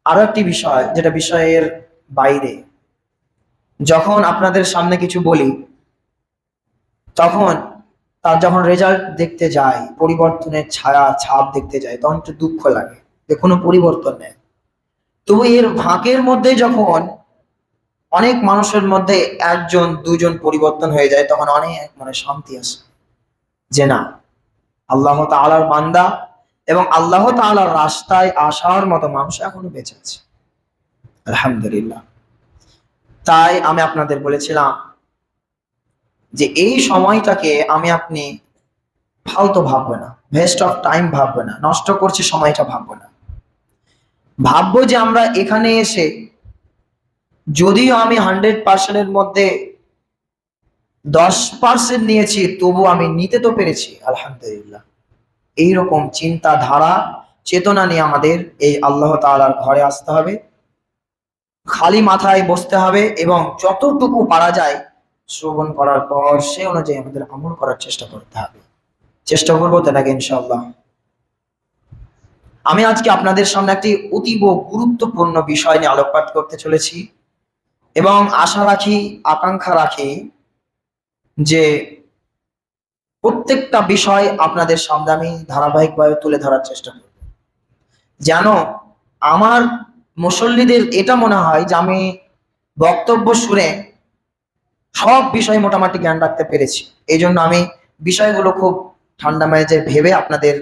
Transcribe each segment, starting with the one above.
আরো একটি বিষয়, যেটা বিষয়ের বাইরে, যখন আপনাদের সামনে কিছু বলি, তখন তার যখন রেজাল্ট দেখতে যায়, পরিবর্তনের ছায়া ছাপ দেখতে যায়, তখন একটু দুঃখ লাগে যে কোনো পরিবর্তন নেই। তবু এর ফাঁকের মধ্যে যখন অনেক মানুষের মধ্যে একজন দুজন পরিবর্তন হয়ে যায়, তখন অনেক শান্তি আসে যে না, আল্লাহ তাআলার বান্দা এবং আল্লাহ তাআলার রাস্তায় আসার মতো মানুষ এখনো বেঁচে আছে, আলহামদুলিল্লাহ। তাই আমি আপনাদের বলেছিলাম যে এই সময়টাকে আমি আপনি ফালতু ভাববো না, ওয়েস্ট অফ টাইম ভাববো না, নষ্ট করছি সময়টা ভাববো না। ভাববো যে আমরা এখানে এসে, যদিও আমি 100%-এর মধ্যে 10% নিয়েছি, তবু আমি নিতে তো পেরেছি, আলহামদুলিল্লাহ। এইরকম চিন্তাধারা চেতনা নিয়ে আমাদের এই আল্লাহ তাআলার ঘরে আসতে হবে, খালি মাথায় বসতে হবে এবং যতটুকু পারা যায় শ্রবণ করার পর সে অনুযায়ী আমাদের আমল করার চেষ্টা করতে হবে। চেষ্টা করবো তো নাকি ইনশাআল্লাহ। আমি আজকে আপনাদের সামনে একটি অতীব গুরুত্বপূর্ণ বিষয় নিয়ে আলোকপাত করতে চলেছি এবং আশা রাখি, আকাঙ্ক্ষা রাখি যে প্রত্যেকটা বিষয় আপনাদের সামনে আমি ধারাবাহিকভাবে তুলে ধরার চেষ্টা করব, যেন আমার মুসল্লিদের এটা মনে হয় যে আমি বক্তব্য শুনে সব বিষয় মোটামুটি জ্ঞান রাখতে পেরেছি। এই জন্য আমি বিষয়গুলো খুব ঠান্ডা মেজাজে ভেবে আপনাদের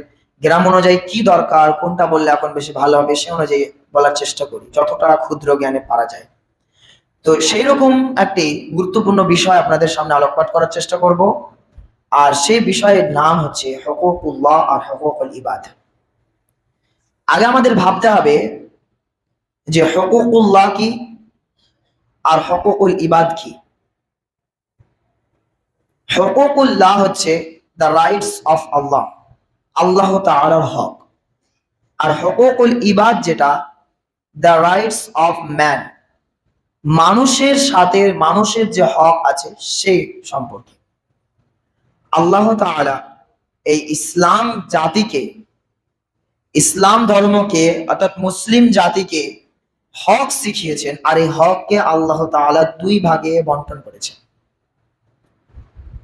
গ্রাম অনুযায়ী কি দরকার, কোনটা বললে এখন বেশি ভালো হবে, সে অনুযায়ী বলার চেষ্টা করি যতটা ক্ষুদ্র জ্ঞানে পারা যায়। তো সেই রকম একটি গুরুত্বপূর্ণ বিষয় আপনাদের সামনে আলোকপাত করার চেষ্টা করব, আর সেই বিষয়ের নাম হচ্ছে হুকুকুল্লাহ আর হুকুকুল ইবাদ। আগে আমাদের ভাবতে হবে যে হুকুকুল্লাহ কি আর হুকুকুল ইবাদ কি। হুকুকুল্লাহ হচ্ছে দ্য রাইটস অফ আল্লাহ, আল্লাহ তাআলার হক। আর হুকুকুল ইবাদ যেটা, দ্য রাইটস অফ ম্যান, মানুষের সাথে মানুষের যে হক আছে সেই সম্পর্কে। আল্লাহ তাআলা এই ইসলাম জাতিকে, ইসলাম ধর্মকে অর্থাৎ মুসলিম জাতিকে হক শিখিয়েছেন, আর এই হককে আল্লাহ তাআলা দুই ভাগে বন্টন করেছেন।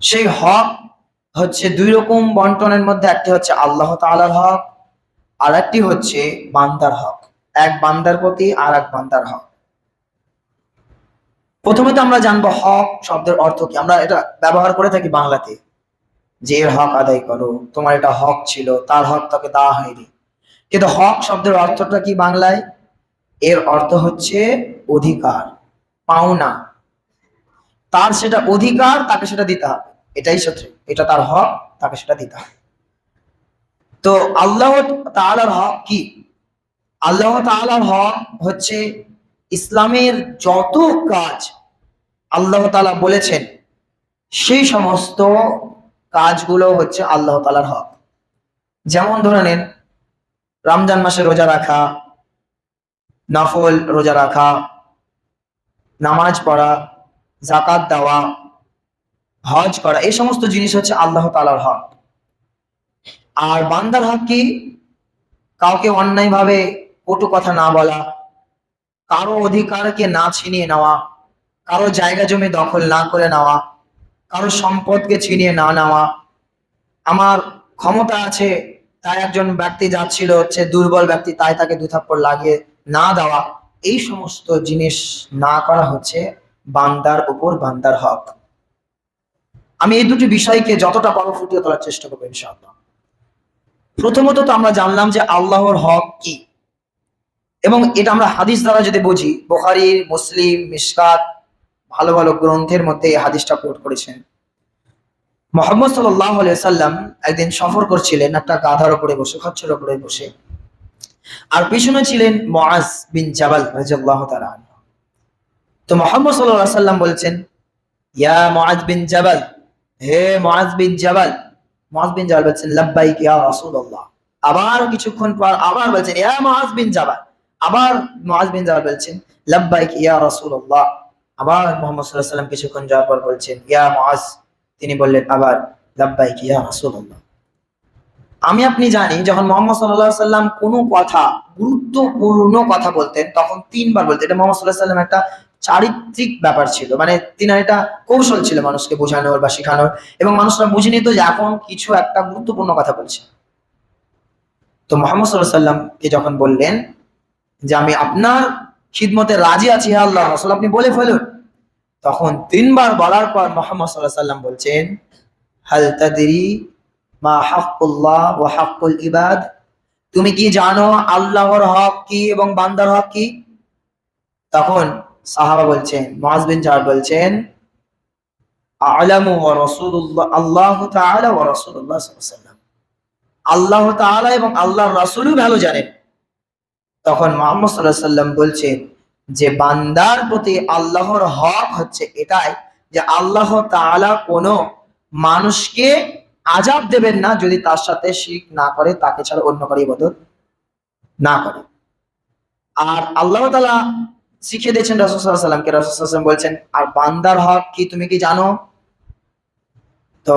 সেই হক হচ্ছে দুই রকম বন্টনের মধ্যে, একটি হচ্ছে আল্লাহ তাআলার হক, আর একটি হচ্ছে বান্দার হক। এক বান্দার প্রতি আর এক বান্দার হক। প্রথমে তো আমরা জানবো হক শব্দের অর্থ কি। আমরা এটা ব্যবহার করে থাকি বাংলাতে, যে এর হক আদায় করো, তোমার এটা হক ছিল, তার হক তাকে দেওয়া হয়নি। কিন্তু হক শব্দের অর্থটা কি বাংলায়? এর অর্থ হচ্ছে অধিকার, পাওনা। তার সেটা অধিকার, তাকে সেটা দিতে হবে, এটাই সত্যি, এটা তার হক, তাকে সেটা দিতে হবে। তো আল্লাহ তাআলার হক কি? আল্লাহ তাআলার হক হচ্ছে ইসলামের যত কাজ আল্লাহ তাআলা বলেছেন, সেই সমস্ত কাজগুলো হচ্ছে আল্লাহ তাআলার হক। যেমন ধরে নেন, রমজান মাসে রোজা রাখা, নফল রোজা রাখা, নামাজ পড়া, যাকাত দেওয়া, হজ করা, এই সমস্ত জিনিস হচ্ছে আল্লাহ তাআলার হক। আর বান্দার হক কি? কাউকে অন্যায়ভাবে কটু কথা না বলা, কারো অধিকারকে না ছিনিয়ে নেওয়া, কারো জায়গা জমি দখল না করে নেওয়া, কারো সম্পদকে ছিনিয়ে না নেওয়া। আমার ক্ষমতা আছে তাই একজন ব্যক্তি যাচ্ছিল হচ্ছে দুর্বল ব্যক্তি, তাই তাকে দু থাপ্পড় লাগিয়ে না দেওয়া, এই সমস্ত জিনিস না করা হচ্ছে বান্দার উপর বান্দার হক। আমি এই দুটি বিষয়কে যতটা পারো ফুটিয়ে তোলার চেষ্টা করবো ইনশাআল্লাহ। প্রথমত তো আমরা জানলাম যে আল্লাহর হক কি, এবং এটা আমরা হাদিস দ্বারা যদি বুঝি, বুখারী, মুসলিম, মিশকাত, ভালো ভালো গ্রন্থের মধ্যে এই হাদিসটা কোট করেছেন। মুহাম্মদ সাল্লাল্লাহু আলাইহি সাল্লাম একদিন সফর করছিলেন একটা গাধার উপরে বসে, খচ্চরের উপরে বসে, আর পিছনে ছিলেন মুআজ বিন জাবাল রাদিয়াল্লাহু তাআলা আনহু। তো মুহাম্মদ সাল্লাল্লাহু আলাইহি সাল্লাম বলছেন, ইয়া মুআজ বিন জাবাল, হে মুআজ বিন জাবাল। মুআজ বিন জাবাল বলছেন, লাব্বাইক ইয়া রাসূলুল্লাহ। আবার কিছুক্ষণ পর আবার বলছেন, ইয়া মুআজ বিন জাবাল। আবার মুআজ বিন জাবাল বলছেন, লাব্বাইক ইয়া রাসূলুল্লাহ। আবার মুহাম্মদ সাল্লাল্লাহু আলাইহি সাল্লাম কিছুক্ষণ যাওয়ার পর বলছেন, ইয়া মুআজ। তিনি বললেন আবার, লাব্বাইক ইয়া রাসূলুল্লাহ। আমি আপনি জানি যখন মোহাম্মদ সাল্লাল্লাহু আলাইহি সাল্লাম কোনো কথা, গুরুত্বপূর্ণ কথা বলতেন তখন 3 বার বলতেন। এটা মোহাম্মদ সাল্লাল্লাহু আলাইহি সাল্লাম একটা চারিত্রিক ব্যাপার ছিল, মানে তিনার এটা কৌশল ছিল মানুষকে বোঝানোর বা শেখানোর, এবং মানুষরা বুঝে নিত যে এখন কিছু একটা গুরুত্বপূর্ণ কথা বলছে। তো মোহাম্মদ সাল্লাল্লাহু আলাইহি সাল্লামকে যখন বললেন যে আমি আপনার খিদমতে রাজি আছি হে আল্লাহ রাসূল, আপনি বলে ফেলুন, তখন 3 বার বলার পর মোহাম্মদ সাল্লাল্লাহু আলাইহি সাল্লাম বলছেন হাল তাদরি মা হাক্কুল্লাহ ওয়া হাক্কুল ইবাদ, তুমি কি জানো আল্লাহর হক কি এবং বান্দার হক কি? তখন সাহাবা বলছেন, মুআজ বিন জাবাল বলছেন আ'লামু ওয়া রাসূলুল্লাহ আল্লাহু তাআলা ওয়া রাসূলুল্লাহ সাল্লাল্লাহু আলাইহি ওয়াসাল্লাম, আল্লাহ তাআলা এবং আল্লাহর রাসূলও ভালো জানেন। তখন মুহাম্মদ সাল্লাল্লাহু আলাইহি ওয়াসাল্লাম বলছেন যে বান্দার প্রতি আল্লাহর হক হচ্ছে এটাই যে আল্লাহ তাআলা কোনো মানুষকে আযাব দেবেন না যদি তার সাথে শিরক না করে, তাকে ছাড়া অন্য কারো ইবাদত না করে। আর আল্লাহ তাআলা শিখিয়ে দিয়েছেন রাসূল সাল্লাল্লাহু আলাইহি ওয়াসাল্লামকে, রাসূল সাল্লাল্লাহু আলাইহি ওয়াসাল্লাম বলছেন আর বান্দার হক কি তুমি কি জানো? তো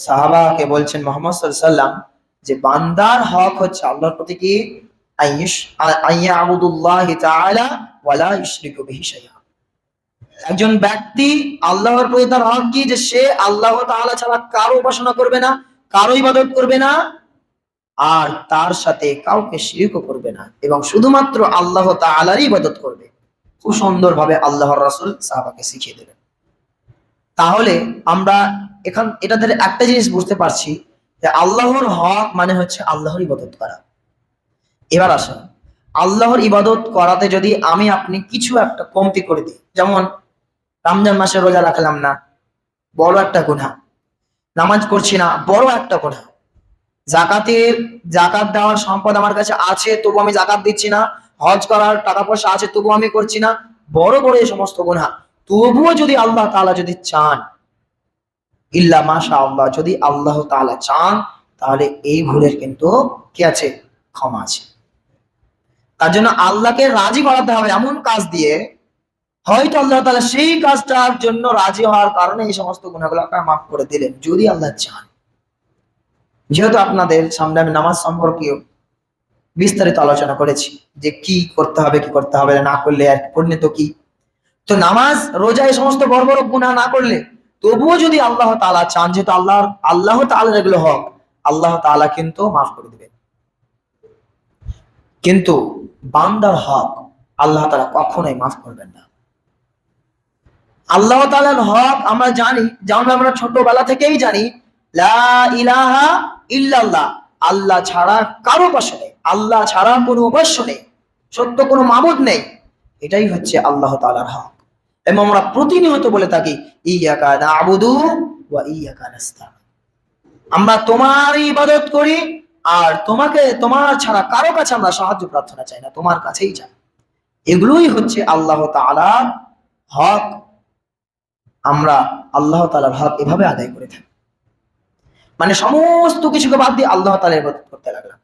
সাহাবাকে বলছেন মুহাম্মদ সাল্লাল্লাহু আলাইহি ওয়াসাল্লাম যে বান্দার হক হচ্ছে আল্লাহর প্রতি কি আইয়াবুদুল্লাহি তাআলা ওয়া লা ইউশরিকু বিহি শাইআ, একজন ব্যক্তি আল্লাহর প্রতি তার হক কি যে সে আল্লাহ তাআলা ছাড়া কারো উপাসনা করবে না, কারো ইবাদত করবে না, আর তার সাথে কাউকে শিরকও করবে না, এবং শুধুমাত্র আল্লাহ তাআলারই ইবাদত করবে। খুব সুন্দরভাবে আল্লাহর রাসূল সাহাবাকে শিখিয়ে দিলেন। তাহলে আমরা এটা থেকে একটা জিনিস বুঝতে পারছি যে আল্লাহর হক মানে হচ্ছে আল্লাহর ইবাদত করা। এবার আসুন, আল্লাহর ইবাদত করাতে যদি আমি আপনি কিছু একটা কমতি করে দিই, যেমন রমজান মাসে রোজা রাখলাম না, বড় একটা গুনাহ, নামাজ পড়ছি না, বড় একটা গুনাহ, জাকাত দেওয়ার সম্পদ আমার কাছে আছে তবু আমি জাকাত দিচ্ছি না, হজ করার টাকা পয়সা আছে তবু আমি করছি না, বড় বড় এই সমস্ত গুনাহ, তবুও যদি আল্লাহ তাআলা যদি চান, ইল্লা মাশা আল্লাহ, যদি আল্লাহ তাআলা চান তাহলে এই ভুলের কিন্তু কি আছে, ক্ষমা আছে। তার জন্য আল্লাহকে রাজি করাতে হবে এমন কাজ দিয়ে, হয়তো আল্লাহ তাআলা সেই কাজটার জন্য রাজি হওয়ার কারণে এই সমস্ত গুনাহগুলো আপনার মাফ করে দিলেন যদি আল্লাহ চান। যেহেতু আপনাদের সামনে আমি নামাজ সম্পর্কে বিস্তারিত আলোচনা করেছি যে কি করতে হবে কি করতে হবে না করলে আর পরিণত কি, তো নামাজ রোজা এই সমস্ত বড় বড় গুনাহ না করলে তবুও যদি আল্লাহ তাআলা চান, যেহেতু আল্লাহ তাআলার এগুলো হক, আল্লাহ তাআলা কিন্তু মাফ করে দিবেন। কিন্তু বান্দার হক আল্লাহ তাআলা কখনোই মাফ করবেন না। আল্লাহ তাআলার হক আমরা জানি, যেমন আমরা ছোটবেলা থেকেই জানি লা ইলাহা ইল্লাল্লাহ, আল্লাহ ছাড়া কারো উপাস্য নেই, আল্লাহ ছাড়া কোনো উপাস্য নেই, সত্য কোনো মাবুদ নেই, এটাই হচ্ছে আল্লাহ তাআলার হক। এবং আমরা প্রতিনিয়ত বলে থাকি ইয়াকা না'বুদু ওয়া ইয়াকা নাস্তাঈন, আমরা তোমারই ইবাদত করি আর তোমার ছাড়া কারো কাছে আমরা সাহায্য প্রার্থনা চাই না, তোমার কাছেই চাই। এগুলোই হচ্ছে আল্লাহ তাআলার হক। আমরা আল্লাহ তাআলার হক এভাবে আদায় করে থাকি, মানে সমস্ত কিছুকে বাদ দিয়ে আল্লাহ তাআলার ইবাদত করতে লাগলাম।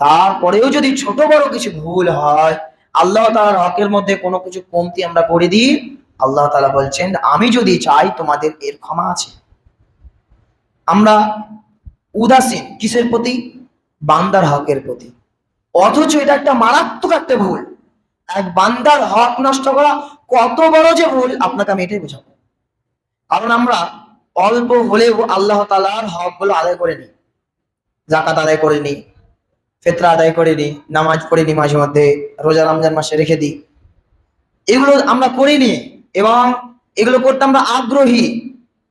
তারপরেও যদি ছোট বড় কিছু ভুল হয়, আল্লাহ তাআলার হকের মধ্যে কোনো কিছু কমতি আমরা করে দিই, আল্লাহ তাআলা বলছেন আমি যদি চাই তোমাদের এর ক্ষমা আছে। আমরা উদাসীন কিসের প্রতি? বান্দার হকের প্রতি, অথচ এটা একটা মারাত্মক একটা ভুল। এক বান্দার হক নষ্ট করা কত বড় যে ভুল আপনাকে আমি এটাই বোঝাবো। কারণ আমরা অল্প হলেও আল্লাহ তাআলার হকগুলো আদায় করে নিই, যাকাত আদায় করে নিই, ফিতরা আদায় করে নিই, নামাজ পড়ে নিই, মাঝে মধ্যে রোজা রমজান মাসে রেখে দিই, এগুলো আমরা করিনি এবং এগুলো করতে আমরা আগ্রহী,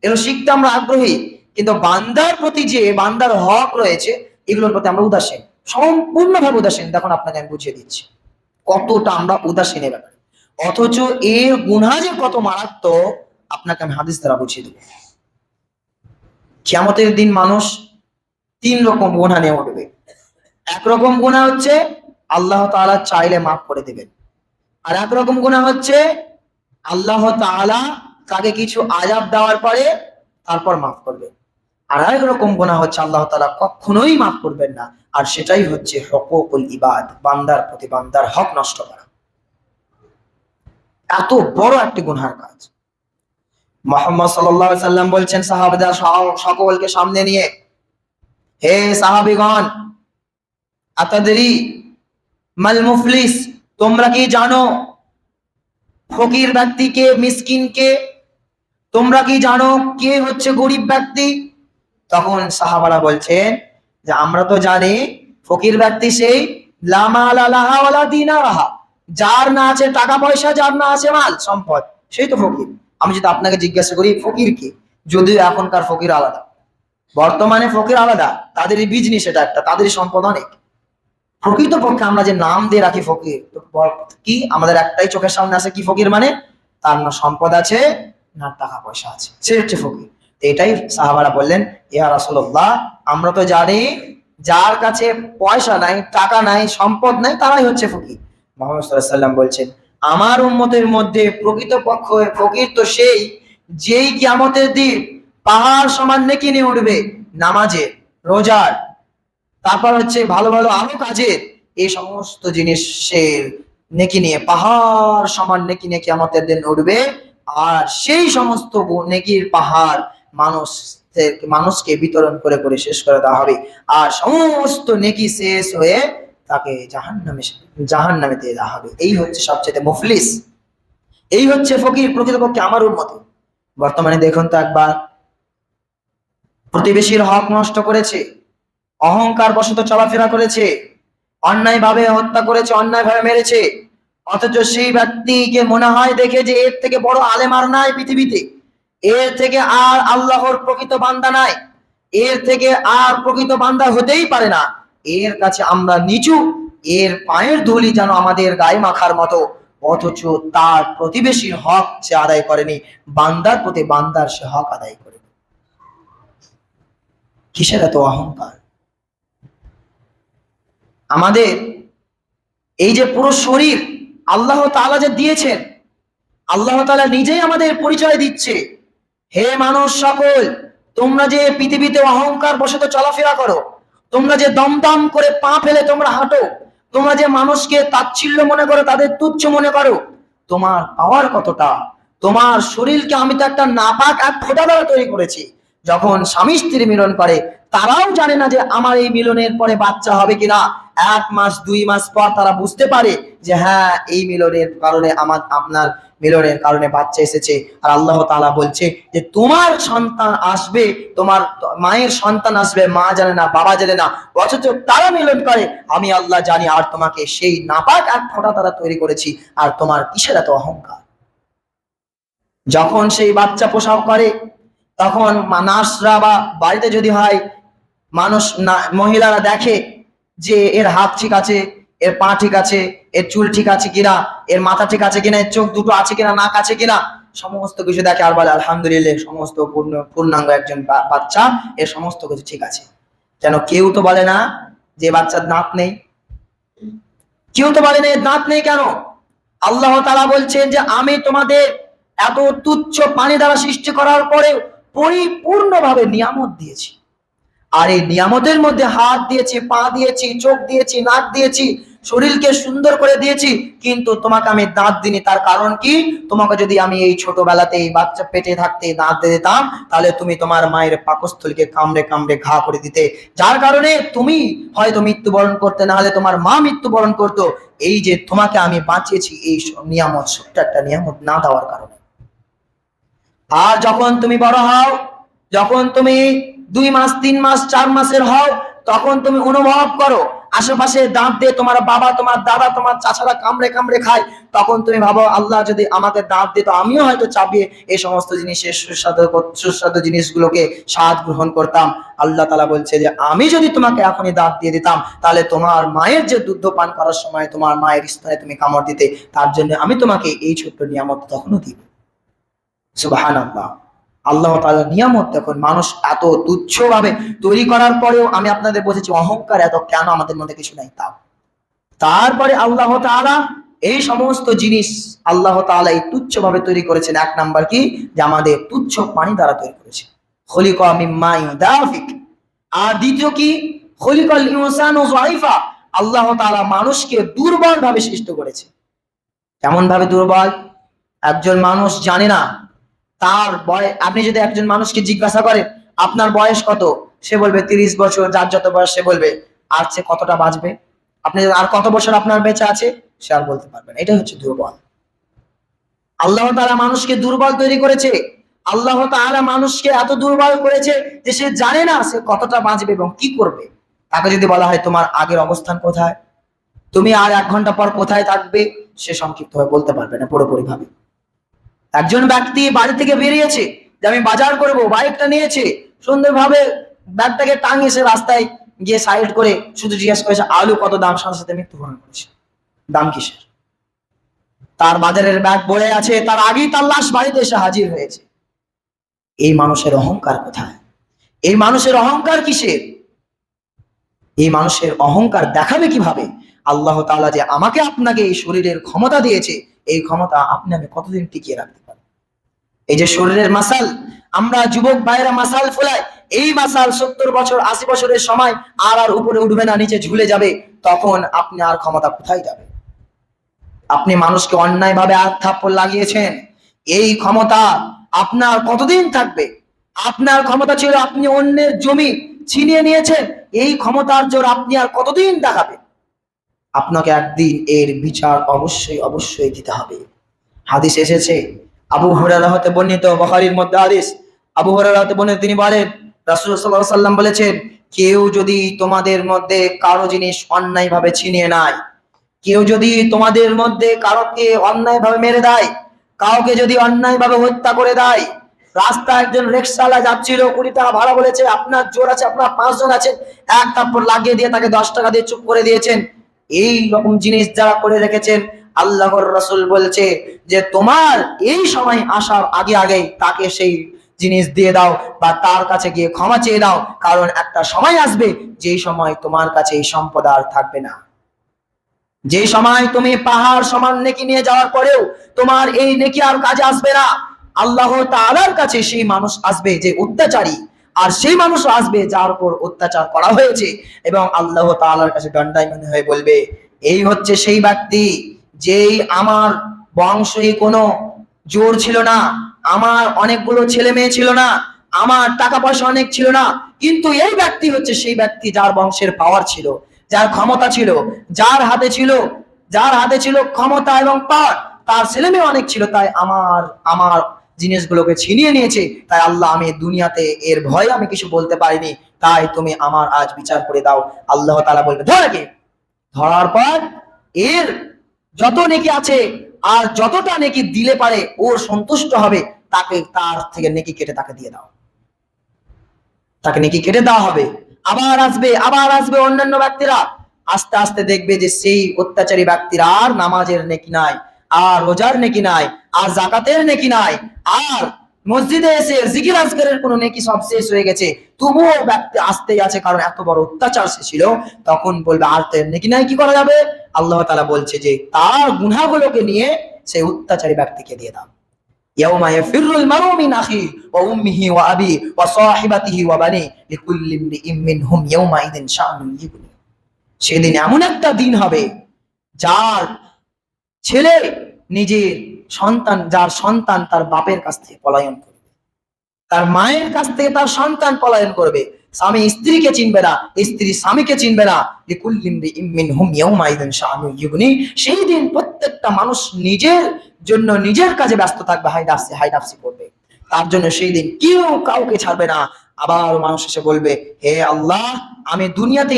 এগুলো শিখতে আমরা আগ্রহী, কিন্তু বান্দার প্রতি যে বান্দার হক রয়েছে এগুলোর প্রতি আমরা উদাসীন, সম্পূর্ণভাবে উদাসীন। দেখুন আপনাকে আমি বুঝিয়ে দিচ্ছি কতটা আমরা উদাসীন এ ব্যাপারে, অথচ এর গুনাহ যে কত মারাত্মক আপনাকে আমি হাদিস দ্বারা বুঝিয়ে দেব। কিয়ামতের দিন মানুষ 3 রকম গুনাহ নিয়ে উঠবে। একরকম গুনাহ হচ্ছে আল্লাহ তাআলা চাইলে মাফ করে দিবেন, আর একরকম গুনাহ হচ্ছে আল্লাহ তাআলা তাকে কিছু আযাব দেওয়ার পরে তারপর মাফ করবেন, আর আরেক রকম গুনাহ হচ্ছে আল্লাহ তাআলা কখনোই মাফ করবেন না, আর সেটাই হচ্ছে হুকুকুল ইবাদ, বান্দার প্রতি বান্দার হক নষ্ট করা। এত বড় একটি গুনাহের কাজ। মুহাম্মদ সাল্লাল্লাহু আলাইহি সাল্লাম বলছেন সাহাবাদের সকলকে সামনে নিয়ে, হে সাহাবীগণ, আতাদরি মাল মুফলিস, তোমরা কি জানো ফকির ব্যক্তিকে, মিসকিনকে? তোমরা কি জানো কে হচ্ছে গরিব ব্যক্তি? তখন সাহাবারা বলছেন যে আমরা তো জানি ফকির ব্যক্তি সেই লা মালা লাহা ওয়ালা দিনারাহা, যার না আছে টাকা পয়সা, যার না আছে মাল সম্পদ, সেই তো ফকির। আমি যদি আপনাকে জিজ্ঞাসা করি ফকির কি, যদিও এখনকার ফকির আলাদা, বর্তমানে ফকির আলাদা, তাদেরই বিজনেস এটা একটা, তাদেরই সম্পদ অনেক। প্রকৃতপক্ষে আমরা যে নাম দিয়ে রাখি ফকির, তো কি আমাদের একটাই চোখের সামনে আছে কি ফকির মানে? তার না সম্পদ আছে না টাকা পয়সা আছে, সে হচ্ছে ফকির। তো এটাই সাহাবারা বললেন, ইয়া রাসূলুল্লাহ, আমরা তো জানি যার কাছে পয়সা নাই, টাকা নাই, সম্পদ নাই, তারাই হচ্ছে ফকির। মুহাম্মদ সাল্লাল্লাহু আলাইহি ওয়াসাল্লাম বলছেন, আমার উম্মতের মধ্যে প্রকৃতপক্ষ ফকির তো সেই, যেই কিয়ামতের দিন পাহাড় সমান নেকি নিয়ে উঠবে, নামাজে, রোজার, তারপর হচ্ছে ভালো ভালো আরো কাজের, এই সমস্ত জিনিসের নেকি নিয়ে পাহাড় সমান নেকি নিয়ে কিয়ামতের দিন উঠবে। আর সেই সমস্ত নেকির পাহাড় মানুষকে বিতরণ করে করে শেষ করে দেওয়া হবে। আর সমস্ত নেকি শেষ হয়ে তাকে জাহান্নামে দিয়ে দেওয়া হবে। এই হচ্ছে সবচেয়ে মুফলিস, এই হচ্ছে ফকির প্রকৃতপক্ষে আমার উম্মত। বর্তমানে দেখুন তো একবার, প্রতিবেশীর হক নষ্ট করেছে, অহংকার বশত চলাফেরা করেছে, অন্যায় ভাবে হত্যা করেছে, অন্যায় ভাবে মেরেছে, অথচ সেই ব্যক্তিকে মনে হয় দেখে যে এর থেকে বড় আলেম আর নাই পৃথিবীতে, এর থেকে আর আল্লাহর প্রকৃত বান্দা নাই, এর থেকে আর প্রকৃত বান্দা হতেই পারে না, এর কাছে আমরা নিচু, এর পায়ের ধুলি যেন আমাদের গায়ে মাখার মতো। অথচ তার প্রতিবেশীর হক সে আদায় করেনি, বান্দার প্রতি বান্দার সে হক আদায় করেনি। কিসের এত অহংকার? আমাদের এই যে পুরো শরীর আল্লাহ তাআলা যে দিয়েছেন, আল্লাহ তাআলা নিজেই আমাদের পরিচয় দিচ্ছে, হে মানুষ সকল, তোমরা যে পৃথিবীতে অহংকার বশত চলাফেরা করো, তোমরা যে দমদম করে পা ফেলে তোমরা হাঁটো, তোমরা যে মানুষকে তাচ্ছিল্য মনে করো, তাদের তুচ্ছ মনে করো, তোমার পাওয়ার কতটা? তোমার শরীরকে আমি তো একটা নাপাক এক ফোঁটা দ্বারা তৈরি করেছি। যখন স্বামী স্ত্রী মিলন করে, তারাও জানে না যে আমার এই মিলনের পরে বাচ্চা হবে কিনা। 1 মাস 2 মাস পর তারা বুঝতে পারে যে হ্যাঁ, এই মিলনের কারণে আপনার মিলনের কারণে বাচ্চা এসেছে। আর আল্লাহ তাআলা বলছে যে তোমার সন্তান আসবে, তোমার মায়ের সন্তান আসবে, মা জানে না, বাবা জানে না, অথচ তারা মিলন করে, আমি আল্লাহ জানি। আর তোমাকে সেই নাপাক এক ফোঁটা তারা তৈরি করেছি, আর তোমার কিসের এত অহংকার? যখন সেই বাচ্চা প্রসব করে, তখন নার্সরা বা বাড়িতে যদি হয় মানুষ, মহিলারা দেখে যে এর হাত ঠিক আছে, এর পা ঠিক আছে, এর চুল ঠিক আছে কিনা, এর মাথা ঠিক আছে কিনা, এর চোখ দুটো আছে কিনা, নাক আছে কিনা, সমস্ত কিছু দেখে আর বলে আলহামদুলিল্লাহ, সমস্ত পূর্ণাঙ্গ একজন বাচ্চা, এর সমস্ত কিছু ঠিক আছে। যেন কেউ তো বলে না যে বাচ্চার দাঁত নেই, কেউ তো বলে না এর দাঁত নেই কেন? আল্লাহ তাআলা বলছেন যে আমি তোমাদের এত তুচ্ছ পানি দ্বারা সৃষ্টি করার পরে পরিপূর্ণভাবে নিয়ামত দিয়েছি, আর এই নিয়ামতের মধ্যে হাত দিয়েছি, পা দিয়েছি, চোখ দিয়েছি, নাক দিয়েছি, শরীরকে সুন্দর করে দিয়েছি, কিন্তু তোমাকে আমি দাঁত দিইনি। তার কারণ কি? তোমাকে যদি আমি এই ছোটবেলাতে এই বাচ্চা পেটে থাকতে দাঁত দিয়ে দিতাম, তাহলে তুমি তোমার মায়ের পাকস্থলীকে কামড়ে কামড়ে ঘা করে দিতে, যার কারণে তুমি হয়তো মৃত্যুবরণ করতে, না হলে তোমার মা মৃত্যুবরণ করতো। এই যে তোমাকে আমি বাঁচিয়েছি, এই নিয়ামত, ছোট্ট একটা নিয়ামত না দেওয়ার কারণে। আর যখন তুমি বড় হও, যখন তুমি 2 মাস 3 মাস 4 মাসের হও, তখন তুমি অনুভব করো আশেপাশে দাঁত দিয়ে তোমার বাবা, তোমার দাদা, তোমার চাচারা কামড়ে কামড়ে খায়, তখন তুমি ভাবো আল্লাহ যদি আমাকে দাঁত দিত, আমিও হয়তো চাপিয়ে এই সমস্ত জিনিসের সুস্বাদু জিনিসগুলোকে স্বাদ গ্রহণ করতাম। আল্লাহ তাআলা বলছে যে আমি যদি তোমাকে এখনই দাঁত দিয়ে দিতাম, তাহলে তোমার মায়ের যে দুধ পান করার সময় তোমার মায়ের স্তনে তুমি কামড় দিতে, তার জন্য আমি তোমাকে এই ছোট্ট নিয়ামত তখনও দিব। সুবহানাল্লাহ। আল্লাহ তাআলার নিয়ামত দেখুন, মানুষ এত তুচ্ছভাবে তৈরি করার পরেও আমি আপনাদের বলেছি অহংকার এত কেন আমাদের মধ্যে কিছু নাই। তারপরে আল্লাহ তাআলা এই সমস্ত জিনিস আল্লাহ তাআলা এই তুচ্ছভাবে তৈরি করেছেন। 1 নাম্বার কি? যে আমাদের তুচ্ছ পানি দ্বারা তৈরি করেছে, খলিকা মিন মাইন দাফিক। আর দ্বিতীয় কি? খলিকাল ইনসানু যায়ফা। আল্লাহ তাআলা মানুষকে দুর্বল ভাবে সৃষ্টি করেছে। কেমন ভাবে দুর্বল? একজন মানুষ জানে না তার বয়স। আপনি যদি একজন মানুষকে জিজ্ঞাসা করেন আপনার বয়স কত, সে বলবে 30 বছর, যার যত বয়স সে বলবে। আর সে কতটা বাঁচবে? আপনি আর কত বছর আপনার বেঁচে আছে সে আর বলতে পারবেন। এটাই হচ্ছে দুর্বল। আল্লাহ তাআলা মানুষকে দুর্বল তৈরি করেছে। আল্লাহ তাআলা মানুষকে এত দুর্বল করেছে যে সে জানে না সে কতটা বাঁচবে এবং কি করবে। তাকে যদি বলা হয় তোমার আগের অবস্থান কোথায়, তুমি আর 1 ঘন্টা পর কোথায় থাকবে, সে সংক্ষিপ্তভাবে বলতে পারবে না পুরোপুরি ভাবে। একজন ব্যক্তি বাড়ি থেকে বেরিয়েছে যে আমি বাজার করব, বাইকটা নিয়েছে, সুন্দরভাবে ব্যাগটাকে টাঙিয়ে সে রাস্তায় গিয়ে সাইড করে শুধু জিজ্ঞেস করেছে আলু কত দাম, সাথে সাথে মৃত্যুবরণ করেছে। দাম কিসের? তার বাজারের ব্যাগ পড়ে আছে, তার আগেই তার লাশ বাড়িতে এসে হাজির হয়েছে। এই মানুষের অহংকার কোথায়? এই মানুষের অহংকার কিসের? এই মানুষের অহংকার দেখাবে কিভাবে? আল্লাহ তাআলা যে আমাকে আপনাকে এই শরীরের ক্ষমতা দিয়েছে, এই ক্ষমতা আপনি আমি কতদিন টিকিয়ে রাখতে পারি? এই যে শরীরের মাসাল, আমরা যুবক ভাইয়েরা মাসাল ফোলাই, এই মাসাল 70 বছর 80 বছরের সময় আর উপরে উঠবে না, নিচে ঝুলে যাবে। তখন আপনি আর ক্ষমতা কোথায় যাবে? আপনি মানুষকে অন্যায়ভাবে আর থাপ্পড় লাগিয়েছেন, এই ক্ষমতা আপনার কতদিন থাকবে? আপনার ক্ষমতা ছিল আপনি অন্যের জমি ছিনিয়ে নিয়েছেন, এই ক্ষমতার জোর আপনি আর কতদিন দেখাবেন? আপনাকে একদিন এর বিচার অবশ্যই অবশ্যই দিতে হবে। হাদিস এসেছে আবু হুরায়রা হতে বর্ণিত, বুখারীর মধ্যে হাদিস। আবু হুরায়রা হতে বর্ণিত, তিনি বলেন রাসূল সাল্লাল্লাহু আলাইহি ওয়াসাল্লাম বলেছেন, কেউ যদি তোমাদের মধ্যে কারো জিনিস অন্যায়ভাবে ছিনিয়ে নেয়, কেউ যদি তোমাদের মধ্যে কাউকে অন্যায়ভাবে মেরে দেয়, কাউকে যদি অন্যায়ভাবে হত্যা করে দেয়, রাস্তায় একজন রিকশাওয়ালা যাচ্ছিল, 20 টাকা ভাড়া বলেছে, আপনার জোর আছে, আপনার 5 জন আছেন, এক থাপ্পড় লাগিয়ে দিয়ে তাকে 10 টাকা দিয়ে চুপ করে দিয়েছেন। এই রকম জিনিস যারা করে রেখেছেন, আল্লাহর রাসূল বলছে যে তোমার এই সময় আসার আগে আগে তাকে সেই জিনিস দিয়ে দাও বা তার কাছে গিয়ে ক্ষমা চেয়ে দাও, কারণ একটা সময় আসবে যেই সময় তোমার কাছে এই সম্পদ আর থাকবে না। যে সময় তুমি পাহাড় সমান নেকি নিয়ে যাওয়ার পরেও তোমার এই নেকি আর কাজে আসবে না। আল্লাহ তাআলার কাছে সেই মানুষ আসবে যে অত্যাচারী, আর সেই মানুষ আসবে যার উপর অত্যাচার করা হয়েছে, এবং আল্লাহ তাআলার কাছে দণ্ডায়মান হয়ে বলবে এই হচ্ছে সেই ব্যক্তি যেই আমার বংশে কোনো জোর ছিল না, আমার অনেকগুলো ছেলে মেয়ে ছিল না, আমার টাকা পয়সা অনেক ছিল না, কিন্তু এই ব্যক্তি হচ্ছে সেই ব্যক্তি যার বংশের পাওয়ার ছিল, যার ক্ষমতা ছিল, যার হাতে ছিল, যার হাতে ছিল ক্ষমতা এবং পাওয়ার, তার ছেলে মেয়ে অনেক ছিল, তাই আমার আমার জিনিসগুলোকে ছিনিয়ে নিয়েছে। তাই আল্লাহ আমি দুনিয়াতে এর ভয়ে আমি কিছু বলতে পারিনি, তাই তুমি আমার আজ বিচার করে দাও। আল্লাহ তাআলা বলবে ধরে, ধরার পর এর যত নেকি আছে আর যতটা নেকি দিলে পারে ও সন্তুষ্ট হবে, তাকে তার থেকে নেকি কেটে তাকে দিয়ে দাও, তাকে নেকি কেটে দেওয়া হবে। আবার আসবে অন্যান্য ব্যক্তিরা, আস্তে আস্তে দেখবে যে সেই অত্যাচারী ব্যক্তির আর নামাজের নেকি নাই, আর রোজার নেকি নাই, আর জাকাতের নেকি নাই, আর মসজিদে এসে জিকির আজকারের কোনো নেকি সব শেষ হয়ে গেছে, তবুও ব্যক্তি আসতেই আছে, কারণ এত বড় অত্যাচার সে ছিল। তখন বলবে আর তো নেকি নাই, কি করা যাবে? আল্লাহ তাআলা বলছে যে তার গুনাহগুলোকে নিয়ে সেই অত্যাচারী ব্যক্তিকে দিয়ে দাও। ইয়াউমা ইয়াফিরুল মারউ মিন আখি ওয়া উম্মিহি ওয়া আবি ওয়া সাহিবাতিহি ওয়া বানি লিকুল্লি ইমরিইম মিনহুম ইয়াউমা ইদিন শাআনুন ইউগনি। সেদিন এমন একটা দিন হবে যার ছেলে নিজের সন্তান, যার সন্তান তার বাপের কাছ থেকে পলায়ন করবে, তার মায়ের কাছ থেকে তার সন্তান পলায়ন করবে, স্বামী স্ত্রীকে চিনবে না, স্ত্রী স্বামীকে চিনবে না। লিকুল্লি ইমরিইম মিনহুম ইয়াউমা ইদিন শাআনুন ইউগনি। সেই দিন প্রত্যেকটা মানুষ নিজের জন্য নিজের কাজে ব্যস্ত থাকবে, হাই নাফসি করবে। তার জন্য সেই দিন কেউ কাউকে ছাড়বে না। আবার মানুষ এসে বলবে হে আল্লাহ, আমি দুনিয়াতে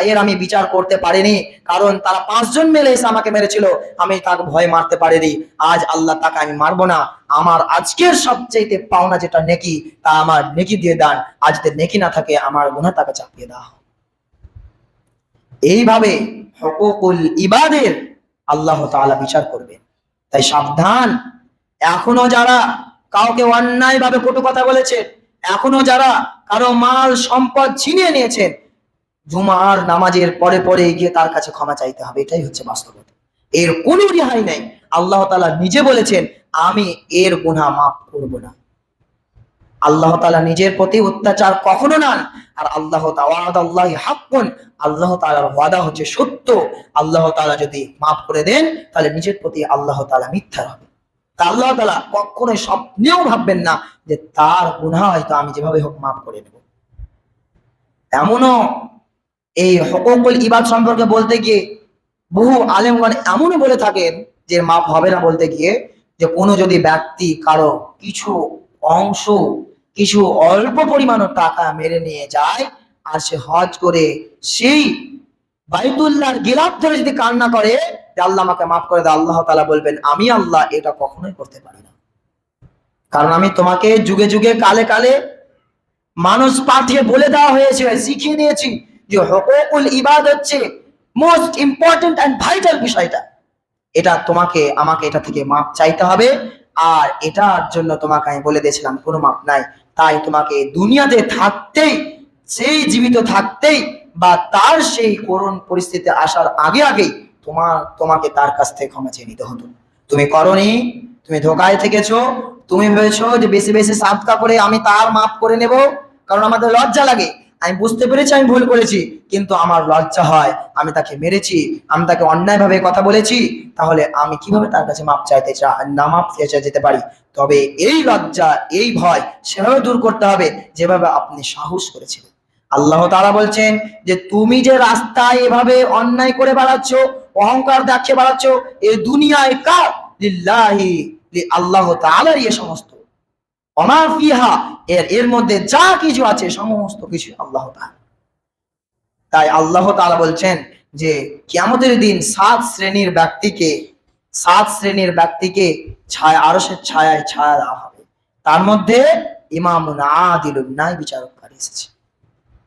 এর আমি বিচার করতে পারিনি, কারণ তারা 5 জন মিলে এসে আমাকে মেরেছিল, আমি তাকে ভয় মারতে পারিনি। আজ আল্লাহ তাকে আমি মারবো না, আমার আজকের সবচেয়ে পাওনা যেটা নেকি তা আমার নেকি দিয়ে দান, আজ যদি নেকি না থাকে আমার গুনাহ তাকে চাপিয়ে দাও। এইভাবে হুকুকুল ইবাদের আল্লাহ তাআলা বিচার করবেন। তাই সাবধান, এখনো যারা কাউকে অন্যায় ভাবে কটু কথা বলেছে, এখনো যারা কারো মাল সম্পদ ছিনিয়ে নিয়েছেন, জুমার নামাজের পরে পরে গিয়ে তার কাছে ক্ষমা চাইতে হবে। এটাই হচ্ছে বাস্তবতা, এর কোনো রেহাই নাই। আল্লাহ তাআলা নিজে বলেছেন আমি এর গুনাহ মাফ করব না। আল্লাহ তাআলা নিজের প্রতি অত্যাচার কখনো নন, আর আল্লাহ তাআলা হাক্কুন, আল্লাহ তাআলার ওয়াদা হচ্ছে সত্য। আল্লাহ তাআলা যদি মাফ করে দেন তাহলে নিজের প্রতি আল্লাহ তাআলা মিথ্যা হবে। তা আল্লাহ তাআলা কখনোই স্বপ্নেও ভাববেন না যে তার গুনাহ হয়তো আমি যেভাবে হোক মাফ করে নেব। এমনও এই হুকুকুল ইবাদ সম্পর্কে বলতে গিয়ে বহু আলেমগণ এমনও বলে থাকেন যে মাপ হবে না বলতে গিয়ে, যে কোনো যদি ব্যক্তি কারো কিছু অংশ, কিছু অল্প পরিমাণ টাকা মেরে নিয়ে যায় আর সে হজ করে সেই বাইতুল্লাহর গিলাফ ধরে যদি কান্না করে যে আল্লাহ আমাকে মাফ করে দাও, আল্লাহ তাআলা বলবেন আমি আল্লাহ এটা কখনোই করতে পারি না। কারণ আমি তোমাকে যুগে যুগে কালে কালে মানুষ পাঠিয়ে বলে দেওয়া হয়েছে, শিখিয়ে দিয়েছি যে হুকুকুল ইবাদ হচ্ছে মোস্ট ইম্পর্টেন্ট এন্ড ভাইটাল বিষয়টা। এটা তোমাকে আমাকে এটা থেকে মাপ চাইতে হবে, আর এটার জন্য তোমাকে আমি বলে দিয়েছিলাম কোনো মাপ নাই। তাই তোমাকে দুনিয়াতে থাকতেই, সেই জীবিত থাকতেই বা তার সেই করুণ পরিস্থিতি আসার আগে আগেই তোমাকে তার কাছ থেকে ক্ষমা চেয়ে নিতে হতো। তুমি করনি, তুমি ধোকায় থেকেছো, তুমি ভেবেছো যে বেশি বেশি সাদকা করে আমি তার মাপ করে নেব, কারণ আমাদের লজ্জা লাগে। আমি বুঝতে পেরেছি আমি ভুল করেছি, কিন্তু আমার লজ্জা হয় আমি তাকে মেরেছি, আমি তাকে অন্যায় ভাবে কথা বলেছি, তাহলে আমি কিভাবে তার কাছে মাপ চাইতে না মাপ চেয়ে যেতে পারি। তবে এই লজ্জা, এই ভয় সেভাবে দূর করতে হবে যেভাবে আপনি সাহস করেছিলেন। আল্লাহ তাআলা বলছেন যে তুমি যে রাস্তায় এভাবে অন্যায় করে বেড়াচ্ছ, অহংকার দেখিয়ে বেড়াচ্ছ, এই দুনিয়ায় কার? লিল্লাহি, আল্লাহ তাআলার এই সমস্ত ওমা ফিহা, এর মধ্যে যা কিছু আছে সমস্ত কিছু আল্লাহ তাআলা। তাই আল্লাহ তাআলা বলছেন যে কিয়ামতের দিন সাত শ্রেণীর ব্যক্তিকে ছায়া, আরশের ছায়ায় ছায়া দেওয়া হবে। তার মধ্যে ইমামুন আদিলুন, ন্যায় বিচারককারী এসেছে।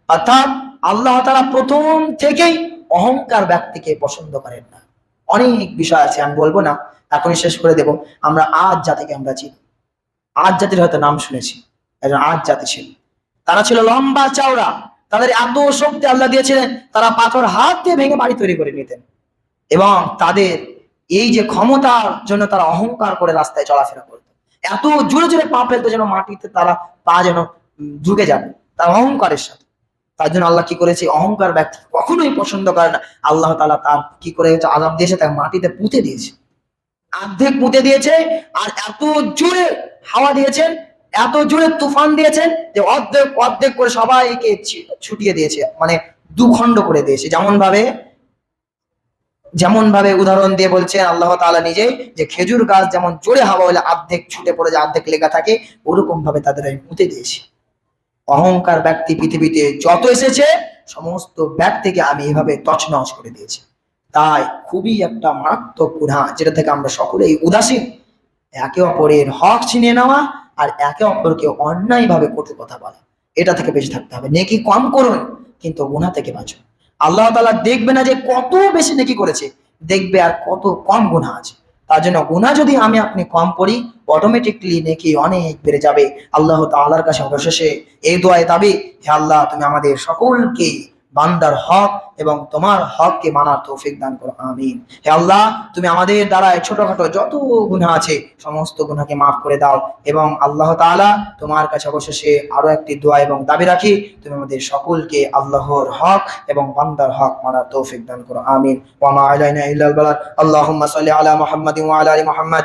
অর্থাৎ আল্লাহ তাআলা প্রথম থেকেই অহংকার ব্যক্তিকে পছন্দ করেন না। অনেক বিষয় আছে, আমি বলবো না, এখনই শেষ করে দেব। আমরা আদ জাতিকে আমরা চিনি, আদ জাতির হয়তো নাম শুনেছি। একজন আদ জাতি ছিল, তারা ছিল লম্বা চওড়া, তাদের এত শক্তি আল্লাহ দিয়েছিলেন, তারা পাথর হাত দিয়ে ভেঙে বাড়ি তৈরি করে নিতেন। এবং তাদের এই যে ক্ষমতার জন্য তারা অহংকার করে রাস্তায় চলাফেরা করত, এত জোরে জোরে পা ফেলতো যেন মাটিতে তারা পা যেন ঢুকে যাবে, তার অহংকারের সাথে। তার জন্য আল্লাহ কি করেছে, অহংকার ব্যক্তি কখনোই পছন্দ করে না। আল্লাহ তাআলা তার কি করে আযাব দিয়েছে, তাকে মাটিতে পুঁতে দিয়েছে, অর্ধেক পুঁতে দিয়েছে। আর এত জোরে হাওয়া দিয়েছেন, এত জোরে তুফান দিয়েছেন যে অর্ধেক অর্ধেক করে সবাইকে ছুটিয়ে দিয়েছে, মানে দুখণ্ড করে দিয়েছে। যেমন ভাবে উদাহরণ দিয়ে বলছেন আল্লাহ তাআলা নিজে, যে খেজুর গাছ যেমন জোরে হাওয়া হলে অর্ধেক ছুটে পড়ে যায়, অর্ধেক লেগা থাকে, ওরকম ভাবে তাদের আমি পুঁতে দিয়েছি। অহংকার ব্যক্তি পৃথিবীতে যত এসেছে সমস্ত ব্যক্তিকে আমি এভাবে তছনছ করে দিয়েছি। তাই খুবই একটা মারাত্মক গুনাহ, যেটা থেকে আমরা সকলেই উদাসীন। একে অপরের হক ছিনিয়ে নেওয়া আর একে অপরকে অন্যায় ভাবে কটু কথা বলা, এটা থেকে বেঁচে থাকতে হবে। নেকি কম করুন কিন্তু গুনাহ থেকে বাঁচুন। আল্লাহ তাআলা দেখবে না যে কত বেশি নেকি করেছে, দেখবে আর কত কম গুনাহ আছে। তার জন্য গুনাহ যদি আমি আপনি কম করি, অটোমেটিকলি নেকি অনেক বেড়ে যাবে। আল্লাহ তাআলার কাছে অবশেষে এই দোয়ায় দাবি, হে আল্লাহ তুমি আমাদের সকলকে বান্দার হক এবং তোমার হককে মানার তৌফিক দান করো, আমিন। হে আল্লাহ তুমি আমাদের দ্বারা ছোটখাটো যত গুনাহ আছে সমস্ত গুনাহকে মাফ করে দাও। এবং আল্লাহ তাআলা তোমার কাছে অবশেষে আরো একটি দোয়া এবং দাবি রাখি, তুমি আমাদের সকলকে আল্লাহর হক এবং বান্দার হক মানার তৌফিক দান করো, আমিন। ওয়া মা আলাইনা ইল্লাল বালাগ। আল্লাহুম্মা সাল্লি আলা মুহাম্মাদিন ওয়া আলা আলি মুহাম্মাদ।